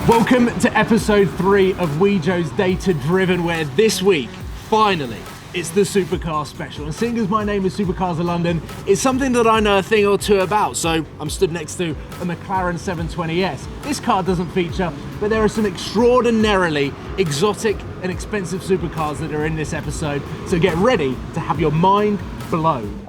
Welcome to episode 3 of Wejo's Data Driven, where this week, finally, it's the Supercar Special. And seeing as my name is Supercars of London, it's something that I know a thing or two about. So I'm stood next to a McLaren 720S. This car doesn't feature, but there are some extraordinarily exotic and expensive supercars that are in this episode. So get ready to have your mind blown.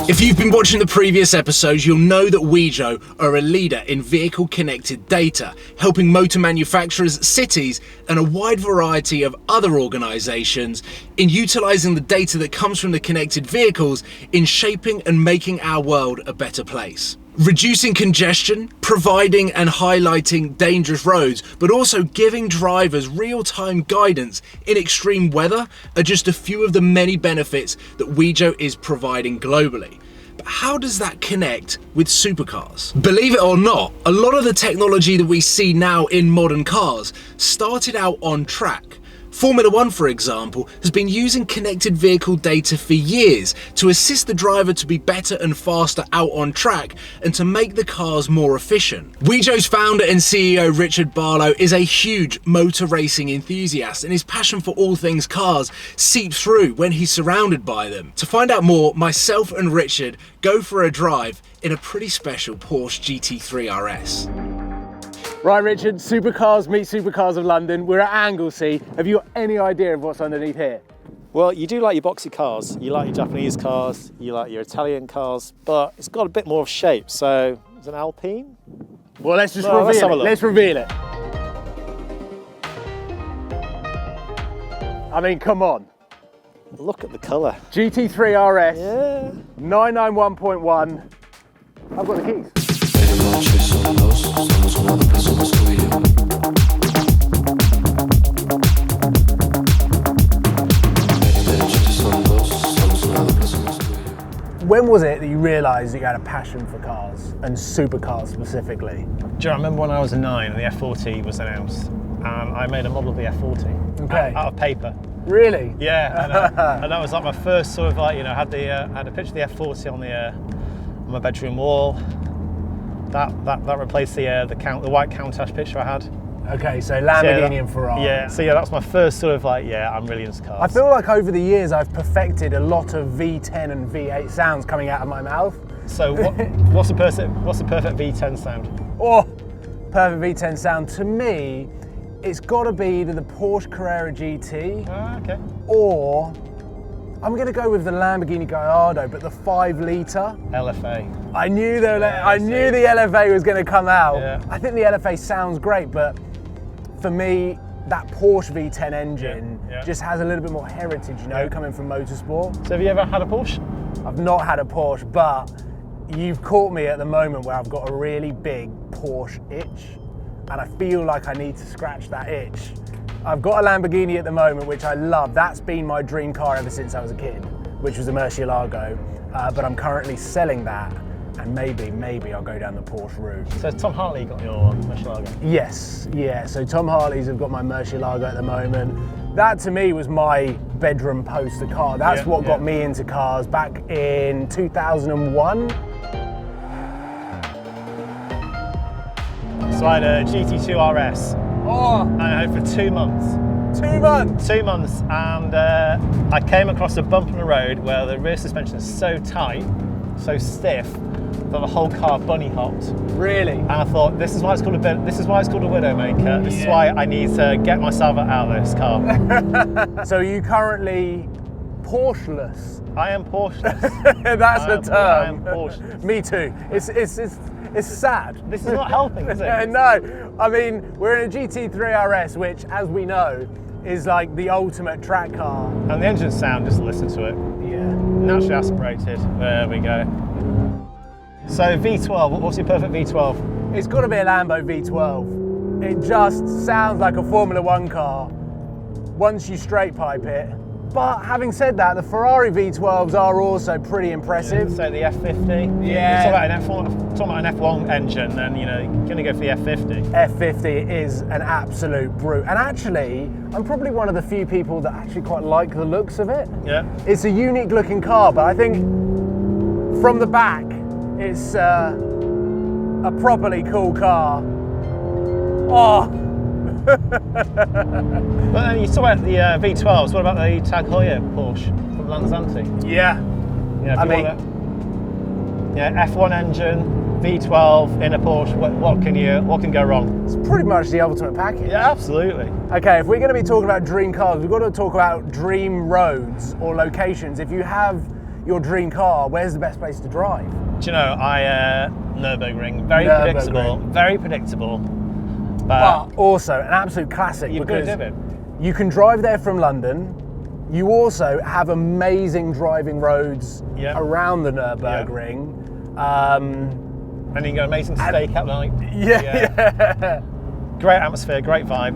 If you've been watching the previous episodes, you'll know that Wejo are a leader in vehicle-connected data, helping motor manufacturers, cities, and a wide variety of other organisations in utilising the data that comes from the connected vehicles in shaping and making our world a better place. Reducing congestion, providing and highlighting dangerous roads, but also giving drivers real-time guidance in extreme weather are just a few of the many benefits that Wejo is providing globally. But how does that connect with supercars? Believe it or not, a lot of the technology that we see now in modern cars started out on track. Formula 1, for example, has been using connected vehicle data for years to assist the driver to be better and faster out on track and to make the cars more efficient. Wejo's founder and CEO Richard Barlow is a huge motor racing enthusiast, and his passion for all things cars seeps through when he's surrounded by them. To find out more, myself and Richard go for a drive in a pretty special Porsche GT3RS. Right, Richard, Supercars meet Supercars of London. We're at Anglesey. Have you got any idea of what's underneath here? Well, you do like your boxy cars. You like your Japanese cars, you like your Italian cars, but it's got a bit more of shape. So, is it an Alpine? Well, let's just reveal it. Let's reveal it. I mean, come on. Look at the colour. GT3RS, yeah. 991.1. I've got the keys. When was it that you realised that you had a passion for cars, and supercars specifically? Do you remember when I was 9 and the F40 was announced? And I made a model of the F40 out of paper. Really? Yeah, and that was like my first sort of like, you know, had a picture of the F40 on my bedroom wall. That replaced the white Countach picture I had. Okay, so Lamborghini and Ferrari. Yeah, so yeah, that's my first sort of like, yeah, I'm really into cars. I feel like over the years I've perfected a lot of V10 and V8 sounds coming out of my mouth. So what's the perfect V10 sound? Oh, perfect V10 sound to me, it's got to be either the Porsche Carrera GT okay. or I'm going to go with the Lamborghini Gallardo, but the 5-litre. LFA. I knew the LFA was going to come out. Yeah. I think the LFA sounds great, but for me, that Porsche V10 engine just has a little bit more heritage, you know, coming from motorsport. So have you ever had a Porsche? I've not had a Porsche, but you've caught me at the moment where I've got a really big Porsche itch, and I feel like I need to scratch that itch. I've got a Lamborghini at the moment, which I love. That's been my dream car ever since I was a kid, which was a Murcielago. But I'm currently selling that, and maybe I'll go down the Porsche route. So Tom Hartley got your Murcielago? Yes, yeah. So Tom Hartley's have got my Murcielago at the moment. That to me was my bedroom poster car. That's what got me into cars back in 2001. So I had a GT3RS. Oh, and I had it for 2 months. 2 months? 2 months, and I came across a bump on the road where the rear suspension is so tight, so stiff, that the whole car bunny hopped. Really? And I thought, this is why it's called a Widowmaker. This is why I need to get myself out of this car. So are you currently Porsche-less? I am Porsche-less. That's the term. I am Porsche-less. Me too. It's sad. This is not helping, is it? No, I mean, we're in a GT3RS, which, as we know, is like the ultimate track car. And the engine sound, just listen to it. Yeah. Naturally aspirated. There we go. So V12, what's your perfect V12? It's got to be a Lambo V12. It just sounds like a Formula 1 car. Once you straight pipe it, But having said that, the Ferrari V12s are also pretty impressive. So the F50. Yeah. Talking about an F1 engine, then you're going to go for the F50. F50 is an absolute brute. And actually, I'm probably one of the few people that actually quite like the looks of it. Yeah. It's a unique looking car, but I think from the back, it's a properly cool car. Oh. But then you talk about the V12s, what about the Tag Heuer Porsche from Lanzanti? Yeah. F1 engine, V12 in a Porsche, what can go wrong? It's pretty much the ultimate package. Yeah, absolutely. Okay, if we're going to be talking about dream cars, we've got to talk about dream roads or locations. If you have your dream car, where's the best place to drive? Do you know, Nürburgring, very predictable. But also an absolute classic because you can drive there from London. You also have amazing driving roads around the Nürburgring. And you can go amazing steak at night. Yeah. Great atmosphere, great vibe.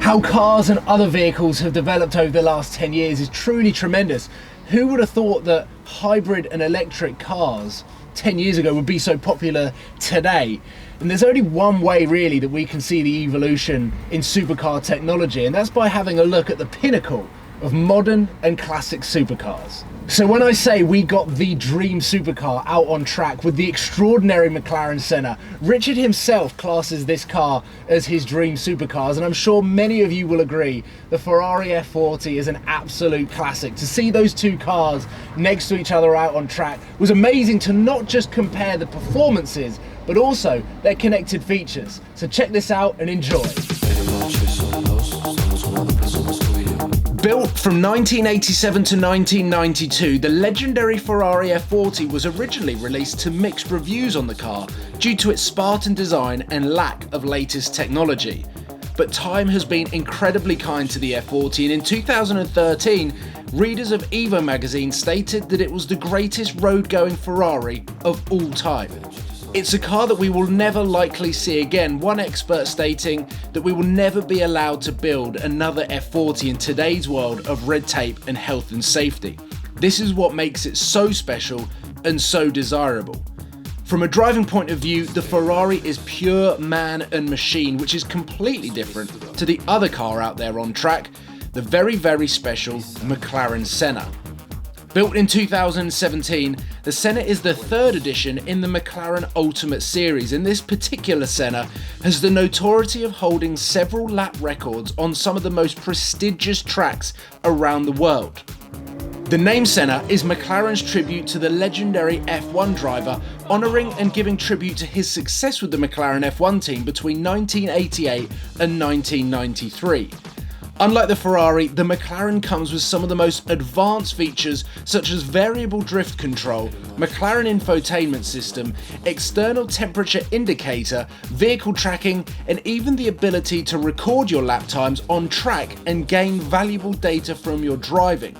How cars and other vehicles have developed over the last 10 years is truly tremendous. Who would have thought that hybrid and electric cars 10 years ago would be so popular today? And there's only one way really that we can see the evolution in supercar technology, and that's by having a look at the pinnacle of modern and classic supercars. So when I say we got the dream supercar out on track with the extraordinary McLaren Senna, Richard himself classes this car as his dream supercars, and I'm sure many of you will agree the Ferrari F40 is an absolute classic. To see those two cars next to each other out on track was amazing, to not just compare the performances but also their connected features. So check this out and enjoy. Built from 1987 to 1992, the legendary Ferrari F40 was originally released to mixed reviews on the car due to its Spartan design and lack of latest technology. But time has been incredibly kind to the F40, and in 2013, readers of Evo magazine stated that it was the greatest road-going Ferrari of all time. It's a car that we will never likely see again, one expert stating that we will never be allowed to build another F40 in today's world of red tape and health and safety. This is what makes it so special and so desirable. From a driving point of view, the Ferrari is pure man and machine, which is completely different to the other car out there on track, the very, very special McLaren Senna. Built in 2017, the Senna is the third edition in the McLaren Ultimate Series, and this particular Senna has the notoriety of holding several lap records on some of the most prestigious tracks around the world. The name Senna is McLaren's tribute to the legendary F1 driver, honouring and giving tribute to his success with the McLaren F1 team between 1988 and 1993. Unlike the Ferrari, the McLaren comes with some of the most advanced features such as variable drift control, McLaren infotainment system, external temperature indicator, vehicle tracking, and even the ability to record your lap times on track and gain valuable data from your driving,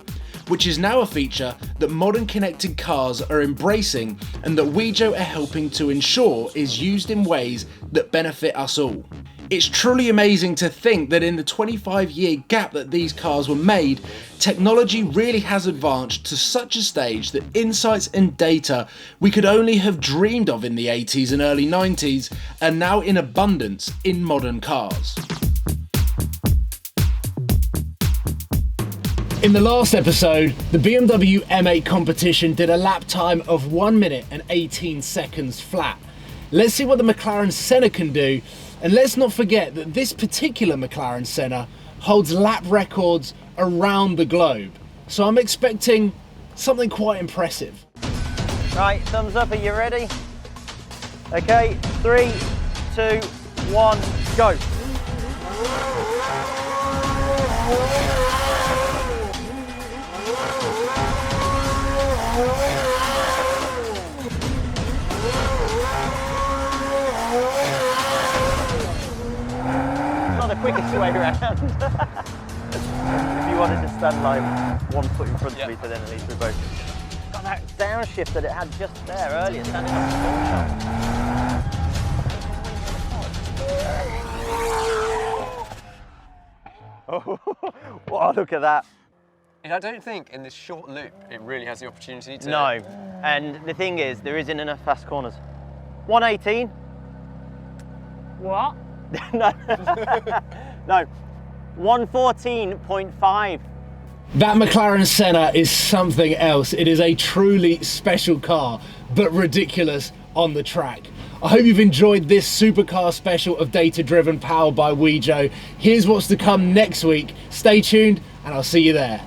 which is now a feature that modern connected cars are embracing and that Wejo are helping to ensure is used in ways that benefit us all. It's truly amazing to think that in the 25-year gap that these cars were made, technology really has advanced to such a stage that insights and data we could only have dreamed of in the 80s and early 90s are now in abundance in modern cars. In the last episode, the BMW M8 competition did a lap time of 1 minute and 18 seconds flat. Let's see what the McLaren Senna can do. And let's not forget that this particular McLaren Senna holds lap records around the globe. So I'm expecting something quite impressive. Right, thumbs up, are you ready? Okay, 3, 2, 1, go. Quickest way around. If you wanted to stand like 1 foot in front of me, so then at least we're both got that downshift that it had just there earlier, standing up the Oh, look at that. I don't think in this short loop it really has the opportunity to... No, and the thing is, there isn't enough fast corners. 118. What? No, no, 114.5. That McLaren Senna is something else. It is a truly special car, but ridiculous on the track. I hope you've enjoyed this Supercar Special of Data Driven, powered by Wejo. Here's what's to come next week. Stay tuned, and I'll see you there.